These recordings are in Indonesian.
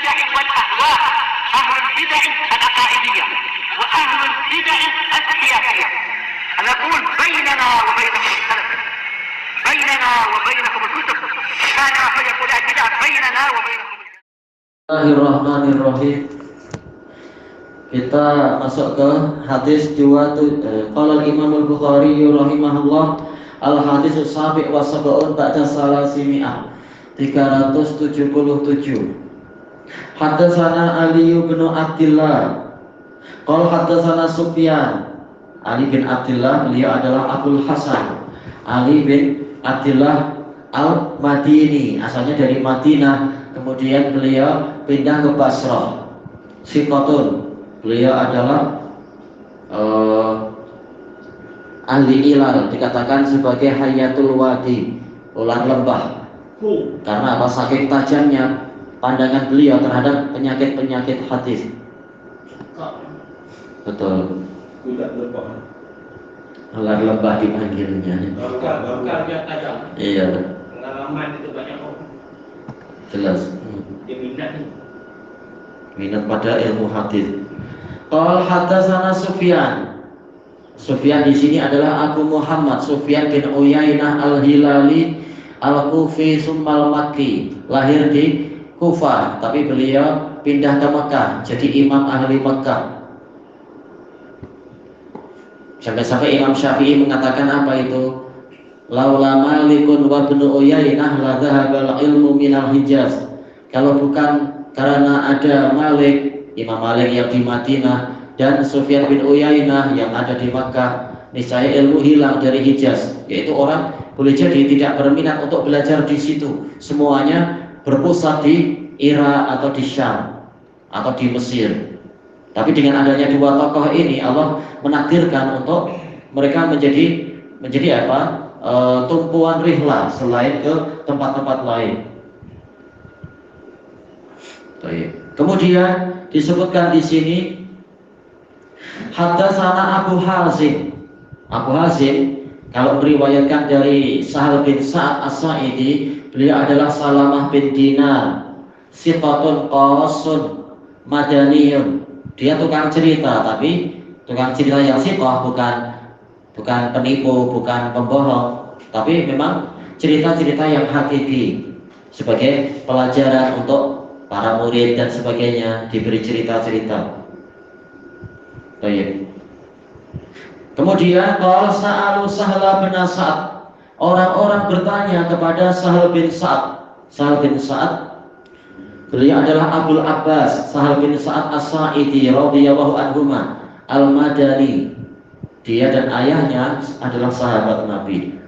البدع والأهواء، أهل البدع العقائدية وأهل البدع السياسية. نقول بيننا وبينكم السلف، بيننا وبينكم الكتب، كان فيقول البدع بيننا وبينكم. Bismillahirrahmanirrahim. Kita masuk ke hadis qala al-Imam al-Bukhari rahimahullah al-hadis as-sabi' wa sab'un ba'da salasimi'ah 377. Haddatsana Ali bin Abdullah qala haddatsana Sufyan. Ali bin Abdullah beliau adalah Abdul Hasan Ali bin Abdullah al-Madini, asalnya dari Madinah. Kemudian beliau pindah ke Basrah. Siqatun, beliau adalah ahli ilal, dikatakan sebagai hayatul wadi, ular lembah. Karena apa? Saking tajamnya pandangan beliau terhadap penyakit-penyakit hadis. Betul. Ular lembah dipanggilnya. Iya. Pengalaman itu banyak orang. Jelas. Dia minat nih. Minat pada ilmu hadis. Qala haddatsana Sufyan. Sufyan di sini adalah Abu Muhammad Sufyan bin Uyainah al-Hilali al-Kufi summal Makki. Lahir di Kufah, tapi beliau pindah ke Mekah, jadi imam ahli Mekah. Sampai-sampai Imam Syafi'i mengatakan apa itu? Laula Malikun wa ibnu Uyainah la dhahabal ilmu minal Hijaz. Kalau bukan karena ada Malik, Imam Malik yang di Madinah, dan Sufyan bin Uyainah yang ada di Makkah, niscaya ilmu hilang dari Hijaz. Yaitu orang boleh jadi tidak berminat untuk belajar di situ. Semuanya berpusat di Irak atau di Syam atau di Mesir. Tapi dengan adanya dua tokoh ini, Allah menakdirkan untuk mereka menjadi apa? Tumpuan rihlah selain ke tempat-tempat lain. Kemudian disebutkan di sini haddatsana Abu Hazim. Abu Hazim kalau meriwayatkan dari Sahal bin Sa'ad As-Sa'idi, beliau adalah Salamah bin Dinar, siqatun qasun madaniyun. Dia tukang cerita, tapi tukang cerita yang siqah, bukan penipu, bukan pembohong, tapi memang cerita-cerita yang hakiki sebagai pelajaran untuk para murid dan sebagainya, diberi cerita-cerita. Baik. Kemudian qala sa'alu Sahla bin Sa'ad. Orang-orang bertanya kepada Sahal bin Sa'ad. Sahal bin Sa'ad beliau adalah Abdul Abbas Sahal bin Sa'ad As-Sa'idi radhiyallahu anhuma al-Madani. Dia dan ayahnya adalah sahabat Nabi.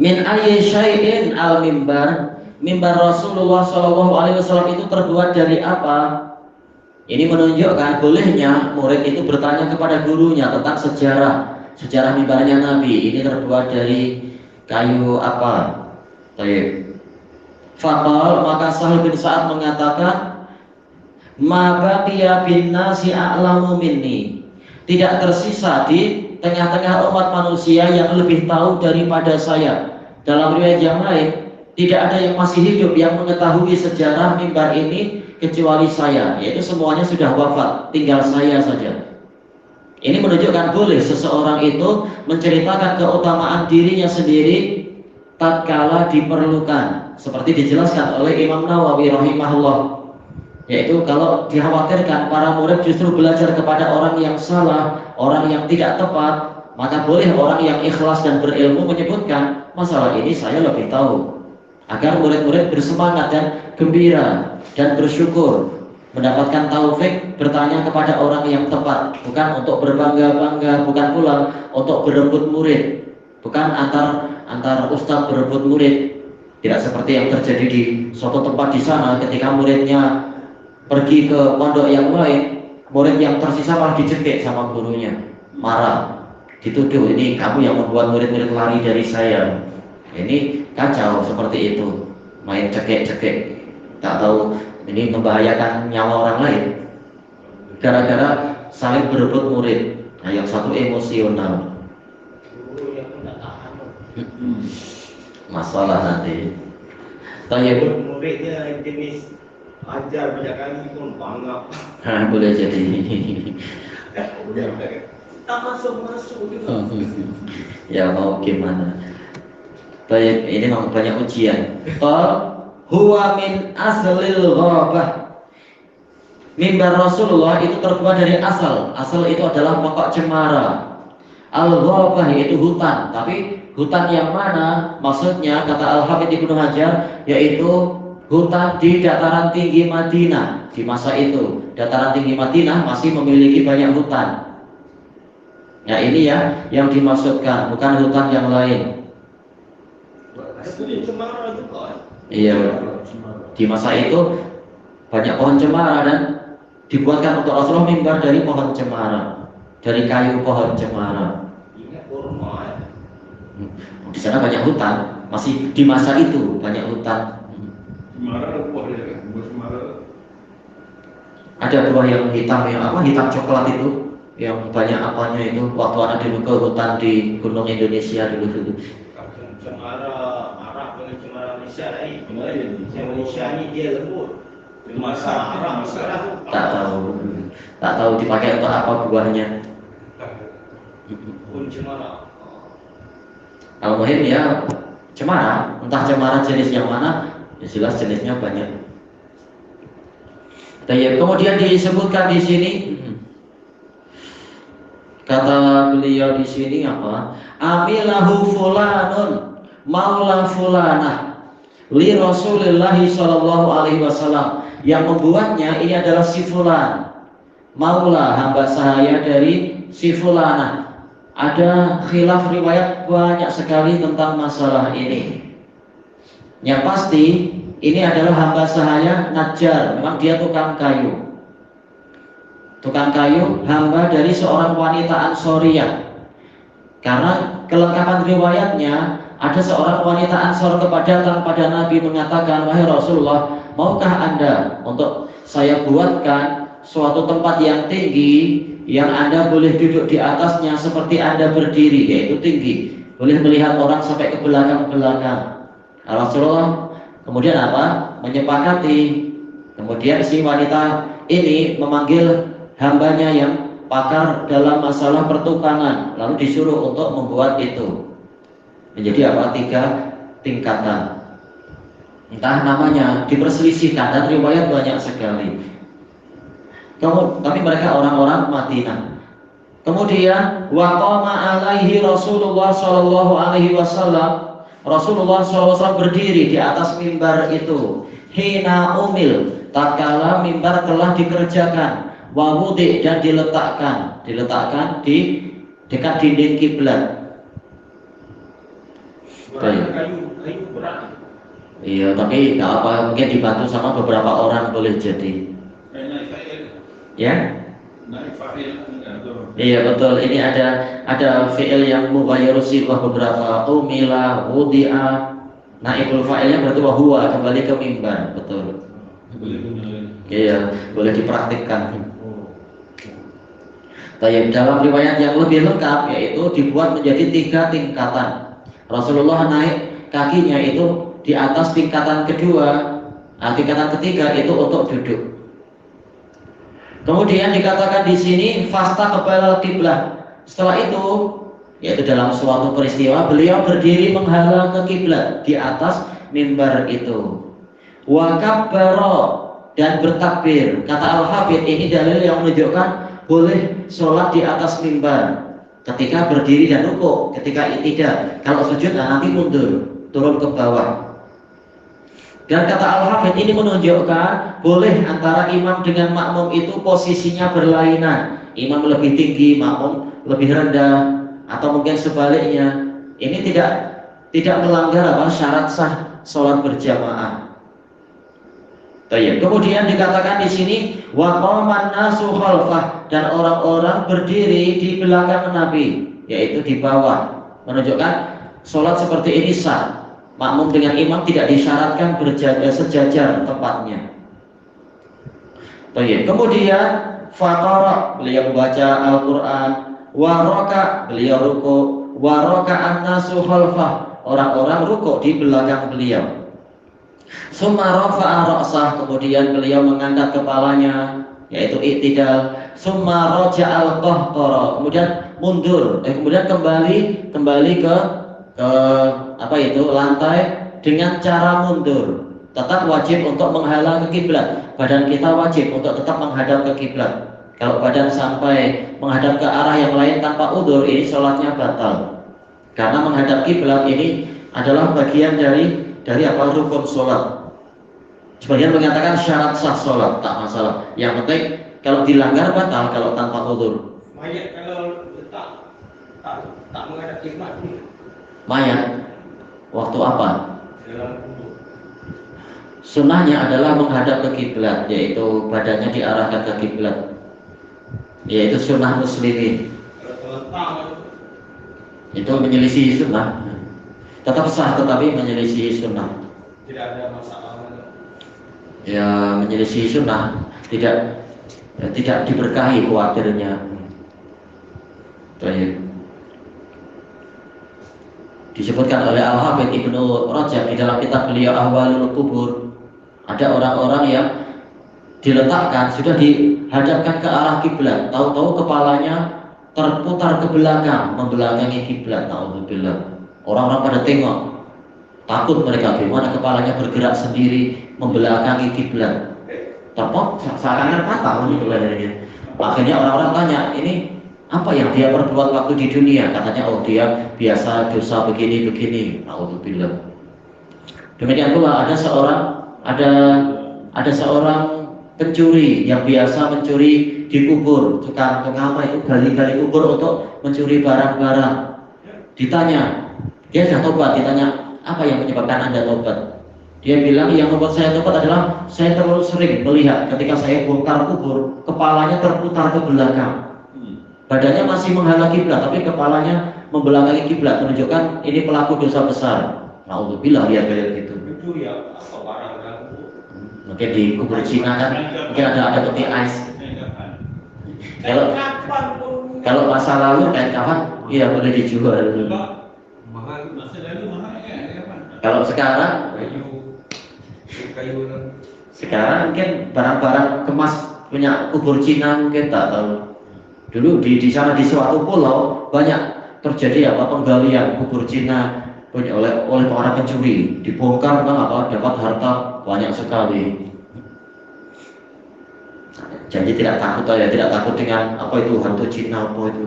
Min ayyi syai'in al-mimbar. Mimbar Rasulullah SAW itu terbuat dari apa? Ini menunjukkan bolehnya murid itu bertanya kepada gurunya tentang sejarah mimbarnya Nabi. Ini terbuat dari kayu apa? Baik. Faqal, maka Sahal bin Sa'ad mengatakan, ma baqiya bin nasi a'lamu minni. Tidak tersisa di tengah-tengah umat manusia yang lebih tahu daripada saya. Dalam riwayat yang lain, tidak ada yang masih hidup yang mengetahui sejarah mimbar ini kecuali saya, yaitu semuanya sudah wafat, tinggal saya saja. Ini menunjukkan boleh seseorang itu menceritakan keutamaan dirinya sendiri tatkala diperlukan, seperti dijelaskan oleh Imam Nawawi rahimahullah. Yaitu kalau dikhawatirkan para murid justru belajar kepada orang yang salah, orang yang tidak tepat, maka boleh orang yang ikhlas dan berilmu menyebutkan, masalah ini saya lebih tahu, agar murid-murid bersemangat dan gembira dan bersyukur mendapatkan taufik bertanya kepada orang yang tepat, bukan untuk berbangga-bangga, bukan pula untuk berebut murid, bukan antar ustadz berebut murid. Tidak seperti yang terjadi di suatu tempat di sana, ketika muridnya pergi ke pondok yang lain, murid yang tersisa malah dicekik sama gurunya, marah, dituduh, ini kamu yang membuat murid-murid lari dari saya. Ini kacau seperti itu, main cekik-cekik, tak tahu ini membahayakan nyawa orang lain, gara-gara saling berebut murid. Nah, yang satu emosional, masalah nanti. Tayyib. Muridnya jenis ajar banyak kali pun bangga. Boleh jadi. Tak masuk gitu. Ya mau gimana? Tayyib, ini memang banyak ujian. Huwa min aslil ghabah. Mimbar Rasulullah itu terbuat dari asal. Asal itu adalah pokok cemara. Al-ghabah yaitu hutan. Tapi hutan yang mana? Maksudnya kata Al-Hafidz Ibnu Hajar yaitu hutan di dataran tinggi Madinah. Di masa itu dataran tinggi Madinah masih memiliki banyak hutan. Ya ini ya yang dimaksudkan, bukan hutan yang lain. Asli cemara juga. Iya. Di masa itu banyak pohon cemara dan dibuatkan untuk Rasulullah mimbar dari pohon cemara, dari kayu pohon cemara. Ingat kurma ya. Di sana banyak hutan, masih di masa itu banyak hutan. Cemara buah dia kan, buah cemara. Ada buah yang hitam, yang apa? Hitam coklat itu, yang banyak apanya itu. Waktu anak dulu ke hutan di Gunung Indonesia dulu. Cemara Arab dengan cemara Malaysia lain. Cemara Malaysia ni dia lembut. Cemara Arab masalah tu. Tak tahu dipakai untuk apa buahnya. Pun cemara. Al-Muhim ya cemara, entah cemara jenis yang mana, ya jelas jenisnya banyak. Kemudian disebutkan di sini, kata beliau di sini apa? Amilahu fulanun maula fulanah li Rasulillah sallallahu alaihi wasallam. Yang membuatnya ini adalah si fulan, maula hamba sahaya dari si fulanah. Ada khilaf riwayat banyak sekali tentang masalah ini. Yang pasti ini adalah hamba sahaya Najjar, memang dia tukang kayu. Tukang kayu, hamba dari seorang wanita Ansoriyah. Karena kelengkapan riwayatnya, ada seorang wanita Ansor datang pada Nabi mengatakan, wahai Rasulullah, maukah Anda untuk saya buatkan suatu tempat yang tinggi yang Anda boleh duduk di atasnya seperti Anda berdiri, yaitu tinggi, boleh melihat orang sampai ke belakang-belakang. Rasulullah kemudian apa? Menyepakati. Kemudian si wanita ini memanggil hambanya yang pakar dalam masalah pertukangan, lalu disuruh untuk membuat itu menjadi apa? 3 tingkatan. Entah namanya diperselisihkan dan riwayat banyak sekali. Tapi mereka orang-orang Madinah. Kemudian waqama alaihi Rasulullah sallallahu alaihi wasallam. Rasulullah SAW berdiri di atas mimbar itu. Hina umil, tatkala mimbar telah dikerjakan, wawudi dan diletakkan di dekat dinding kiblat. Kayu berat. Iya, tapi nggak apa, mungkin dibantu sama beberapa orang boleh jadi. Ya? Iya betul. Ini ada fi'il yang mughayyirus sighah beberapa. Umila, wudi'a. Naibul fa'ilnya berarti huwa, kembali ke mimbar. Betul. Iya, boleh dipraktikkan. Dalam riwayat yang lebih lengkap yaitu dibuat menjadi 3 tingkatan. Rasulullah naik kakinya itu di atas tingkatan kedua, tingkatan ketiga itu untuk duduk. Kemudian dikatakan di sini fasta kebal kiblat. Setelah itu, yaitu dalam suatu peristiwa, beliau berdiri menghadap ke kiblat di atas mimbar itu. Wa kabbara dan bertakbir. Kata Al-Hafidz ini dalil yang menunjukkan boleh sholat di atas mimbar ketika berdiri dan rukuk, ketika i'tidal. Kalau sujud nanti mundur, turun ke bawah. Dan kata Al-Hafidz ini menunjukkan boleh antara imam dengan makmum itu posisinya berlainan. Imam lebih tinggi, makmum lebih rendah, atau mungkin sebaliknya. Ini tidak melanggar syarat sah sholat berjamaah. Kemudian dikatakan di sini waqaman nasu khalfah, dan orang-orang berdiri di belakang Nabi, yaitu di bawah, menunjukkan sholat seperti ini sah. Makmum dengan imam tidak disyaratkan berjaga sejajar tempatnya. Kemudian faqara, beliau membaca Al-Quran, waraka, beliau rukuk, waraka an-nasu khalfah, orang-orang rukuk di belakang beliau. Summa rafa'a ra'sah, kemudian beliau mengangkat kepalanya, yaitu i'tidal. Summa raja'al qahqara, kemudian mundur, kemudian kembali ke apa itu lantai dengan cara mundur. Tetap wajib untuk menghadap ke kiblat. Badan kita wajib untuk tetap menghadap ke kiblat. Kalau badan sampai menghadap ke arah yang lain tanpa udzur, ini sholatnya batal. Karena menghadap kiblat ini adalah bagian dari apa rukun sholat. Sebagian mengatakan syarat sah sholat, tak masalah. Yang penting kalau dilanggar batal kalau tanpa udzur. Mayat kalau letak tak menghadap kiblat ni Mayat waktu apa? dalam kubur. Sunnahnya adalah menghadap ke kiblat, yaitu badannya diarahkan ke kiblat, yaitu sunnah muslimin. Kalau terletak Itu menyelisih sunnah. Tetap sah tetapi menyelisih sunnah. tidak ada masalah. Ya menyelisih sunnah tidak diberkahi khawatirnya. Baik. Disebutkan oleh Al-Hafidz Ibnu Rajab di dalam kitab beliau Ahwalul Qubur, ada orang-orang yang diletakkan sudah dihadapkan ke arah kiblat, tahu-tahu kepalanya terputar ke belakang membelakangi kiblat. Nauzubillah. Orang-orang pada tengok, takut mereka, bagaimana kepalanya bergerak sendiri membelakangi kiblat. Terpot seakan-akan patah kepalanya. Akhirnya orang-orang tanya, ini apa yang dia perbuat waktu di dunia? Katanya, oh dia biasa dosa begini-begini. Nauzubillah. Demikian pula ada seorang pencuri yang biasa mencuri di kubur, tukang apa itu gali-gali kubur untuk mencuri barang-barang. Ditanya, dia sudah tobat, ditanya apa yang menyebabkan Anda tobat? Dia bilang yang membuat saya tobat adalah saya terlalu sering melihat ketika saya bongkar kubur, kepalanya terputar ke belakang. Badannya masih menghadap kiblat, tapi kepalanya membelakangi kiblat, menunjukkan ini pelaku dosa besar. Nauzubillah, dia kayak gitu. Itu ya apa barang dalam kubur. Mungkin di kubur Cina kan, mungkin ada peti ais. Kalau masa lalu kayak kapan, iya boleh dijual. Mahal, masa lalu mahal ya kan? Kalau sekarang mungkin barang-barang kemas punya kubur Cina mungkin tak tahu. Dulu di sana di suatu pulau banyak terjadi penggalian kubur Cina oleh para pencuri, dibongkar dapat harta banyak sekali. Jadi tidak takut tidak takut dengan apa itu hantu Cina apa itu.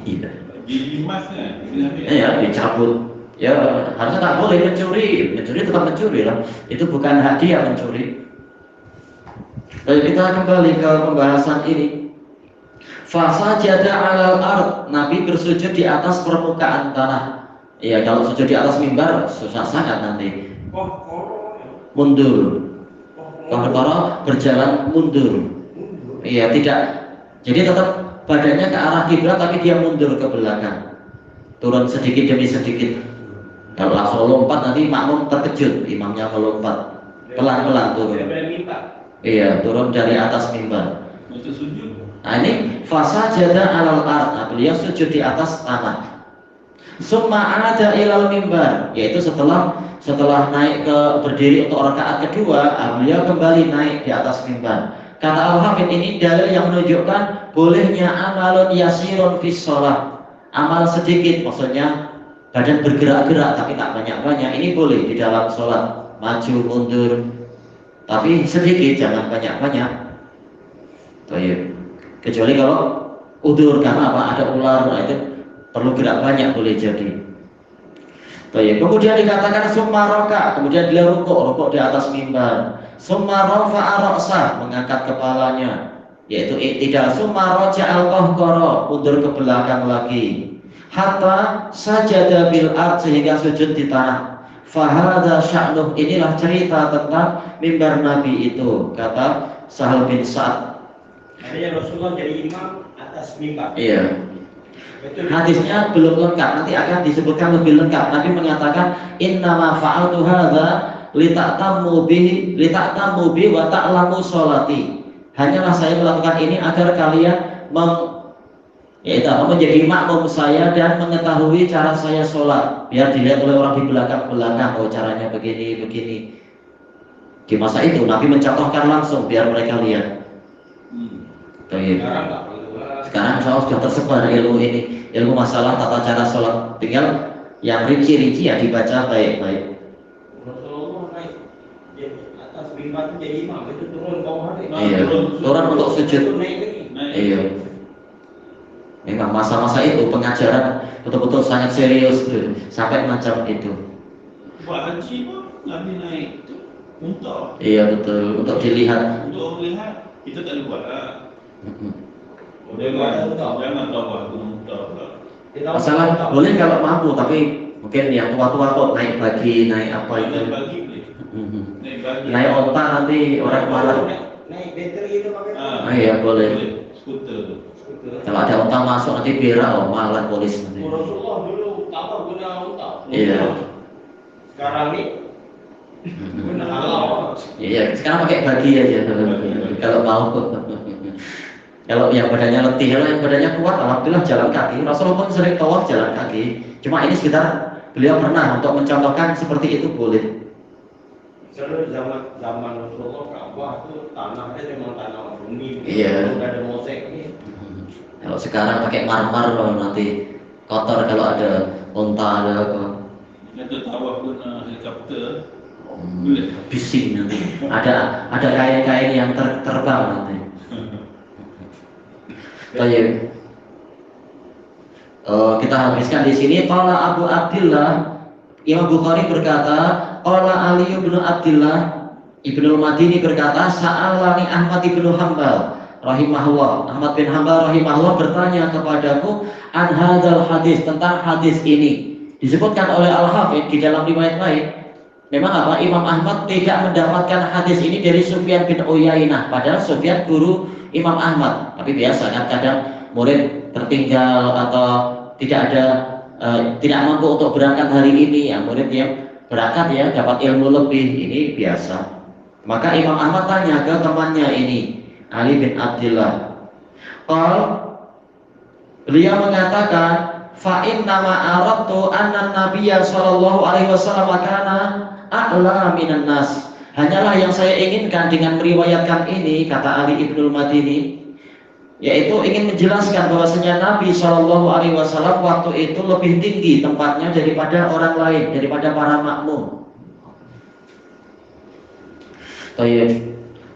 Iya. Jadi emasnya, Ya dicabut. Ya harusnya tak boleh mencuri tetap mencuri lah. Itu bukan hadiah mencuri. Lalu kita kembali ke pembahasan ini. Fasajada 'alal ard, Nabi bersujud di atas permukaan tanah. Iya, kalau sujud di atas mimbar susah sangat nanti. Mundur. Kalau berjalan mundur. Iya, tidak. Jadi tetap badannya ke arah kiblat tapi dia mundur ke belakang. Turun sedikit demi sedikit. Kalau langsung lompat nanti makmum terkejut, imamnya melompat. Pelan-pelan turun. Iya, turun dari atas mimbar. untuk sujud. Nah ini fasajada 'alal ard, nah, beliau sujud di atas tanah. Summa ada ilal mimbar, yaitu setelah naik ke berdiri untuk rakaat kedua, beliau kembali naik di atas mimbar. Kata Al-Hafidz, ini dalil yang menunjukkan bolehnya amalun yasirun fis shalah. Amal sedikit, maksudnya badan bergerak-gerak tapi tak banyak-banyak, ini boleh di dalam sholat, maju mundur, tapi sedikit, jangan banyak-banyak. Kecuali kalau udur, karena apa? Ada ular, nah itu perlu gerak banyak, boleh jadi. Kemudian dikatakan summa roka, kemudian beliau rukuk di atas mimbar. Summa rafa'a ra'sah, mengangkat kepalanya, yaitu tidak. Summa raja'al qahqara, mundur ke belakang lagi. Hatta sajada bil ard, sehingga sujud di tanah. Fahadha sya'nuh, inilah cerita tentang mimbar Nabi itu, kata Sahal bin Sa'ad. Adanya Rasulullah jadi imam atas mimbar. Iya. Betul. Hadisnya belum lengkap, nanti akan disebutkan lebih lengkap. Nabi mengatakan innama fa'altu hadza lita'tammu bi wa ta'lamu sholati. Hanyalah saya melakukan ini agar kalian Yaitu apa? Menjadi makmum saya dan mengetahui cara saya sholat, biar dilihat oleh orang di belakang, oh caranya begini, begini. Di masa itu Nabi mencontohkan langsung biar mereka lihat. Baik. Sekarang nggak perlu. Sekarang insya Allah sudah tersebar ilmu ini, ilmu masalah tata cara sholat. Tinggal yang rinci-rinci ya dibaca baik-baik. Rasulullah naik di atas mimbar itu jadi imam, itu turun bawah hari. Iya, turun untuk sujud. Itu naik lagi. Iya. Memang masa-masa itu pengajaran betul-betul sangat serius tuh, sampai macam itu. Buat haji pun Nabi naik itu untuk Iya betul, untuk dilihat. melihat kita tak boleh buat lah. Udah nggak ada utang. Jangan tahu aku untuk. Masalah boleh kalau mampu, tapi mungkin yang tua-tua kok naik bagi, naik apa itu. Naik bagi boleh. Naik bagi. Naik onta nanti orang marah. Naik bateri itu pakai. Ah iya boleh. Skuter tu. Kalau ada onta masuk nanti berak, oh malah polis nanti. Rasulullah dulu tahu guna unta. Iya. Sekarang ni guna alam. Iya, sekarang pakai bagi aja kalau mau. Kalau yang badannya letih, kalau yang badannya kuat, alhamdulillah jalan kaki. Rasulullah pun sering tawaf jalan kaki. Cuma ini sekitar beliau pernah untuk mencontohkan seperti itu boleh. Selalu zaman Rasulullah Ka'bah itu tanahnya memang tanah bumi. Iya. Tidak ada mozaik ini. Kalau sekarang pakai marmer nanti kotor kalau ada unta ada apa. Kita tawaf guna helikopter. Boleh. Bising nanti. Ada kain-kain yang terbang nanti. Baik. Kita habiskan di sini. Qala Abu Abdillah, Imam Bukhari berkata, qala Ali bin Abdillah Ibnul Madini berkata, sa'alani Ahmad bin Hanbal rahimahullah. Ahmad bin Hanbal rahimahullah bertanya kepadaku an hadzal hadis, tentang hadis ini. Disebutkan oleh Al-Hafidz di dalam riwayat lain. Memang apa? Imam Ahmad tidak mendapatkan hadis ini dari Sufyan bin Uyainah, padahal Sufyan guru Imam Ahmad. Tapi biasa kan kadang murid tertinggal atau tidak ada tidak mampu untuk berangkat hari ini, ya murid yang berangkat ya dapat ilmu lebih, ini biasa. Maka Imam Ahmad tanya ke temannya ini, Ali bin Abdillah. Beliau mengatakan, fa inna ma aradtu anna Nabiyya sallallahu alaihi wasallam kana a'la minan nas. Hanyalah yang saya inginkan dengan meriwayatkan ini, kata Ali Ibnul Madini, yaitu ingin menjelaskan bahwasanya Nabi Shallallahu Alaihi Wasallam waktu itu lebih tinggi tempatnya daripada orang lain, daripada para makmum. Tayyib.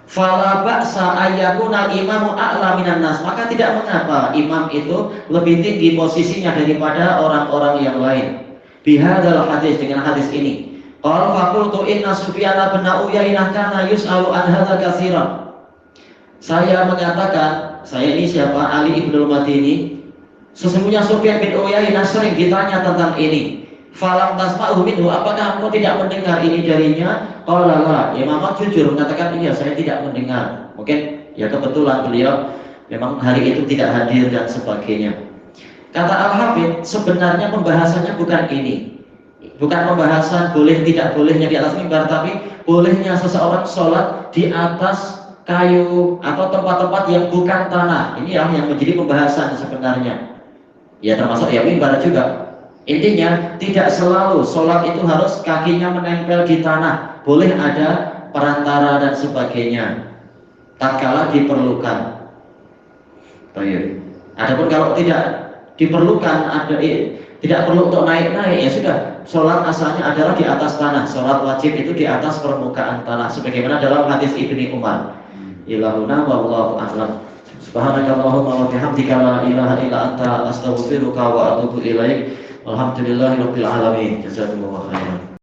Fala ba'sa ayyakuna imamu a'la minan nas. Maka tidak mengapa imam itu lebih tinggi posisinya daripada orang-orang yang lain. Bihadzal hadis, dengan hadis ini. Qala faqultu inna Sufyan bin Uyainah kana yus'alu an hadza katsiran. Saya mengatakan, saya ini siapa? Ali Ibnul Madini. Sesungguhnya Sufyan bin Uyainah sering ditanya tentang ini. Falam tasma'u minhu, apakah kamu tidak mendengar ini darinya? Qala la. Imam Ahmad jujur mengatakan, iya saya tidak mendengar. Mungkin ya kebetulan beliau memang hari itu tidak hadir dan sebagainya. Kata Al-Hafidz, sebenarnya pembahasannya bukan ini. Bukan pembahasan boleh tidak bolehnya di atas mimbar, tapi bolehnya seseorang sholat di atas kayu atau tempat-tempat yang bukan tanah. Inilah yang menjadi pembahasan sebenarnya. Ya termasuk ya mimbar juga. Intinya tidak selalu sholat itu harus kakinya menempel di tanah. Boleh ada perantara dan sebagainya tatkala diperlukan. Baik. Adapun kalau tidak diperlukan, tidak perlu untuk naik-naik, ya sudah. Sholat asalnya adalah di atas tanah. Sholat wajib itu di atas permukaan tanah, sebagaimana dalam hadis Ibni Umar. Ilahuna wallahu a'lam. Subhanakallahumma wa bihamdika la ilaha illa anta astaghfiruka wa atubu ilaik. Alhamdulillahirabbil alamin. Jazakumullahu khairan.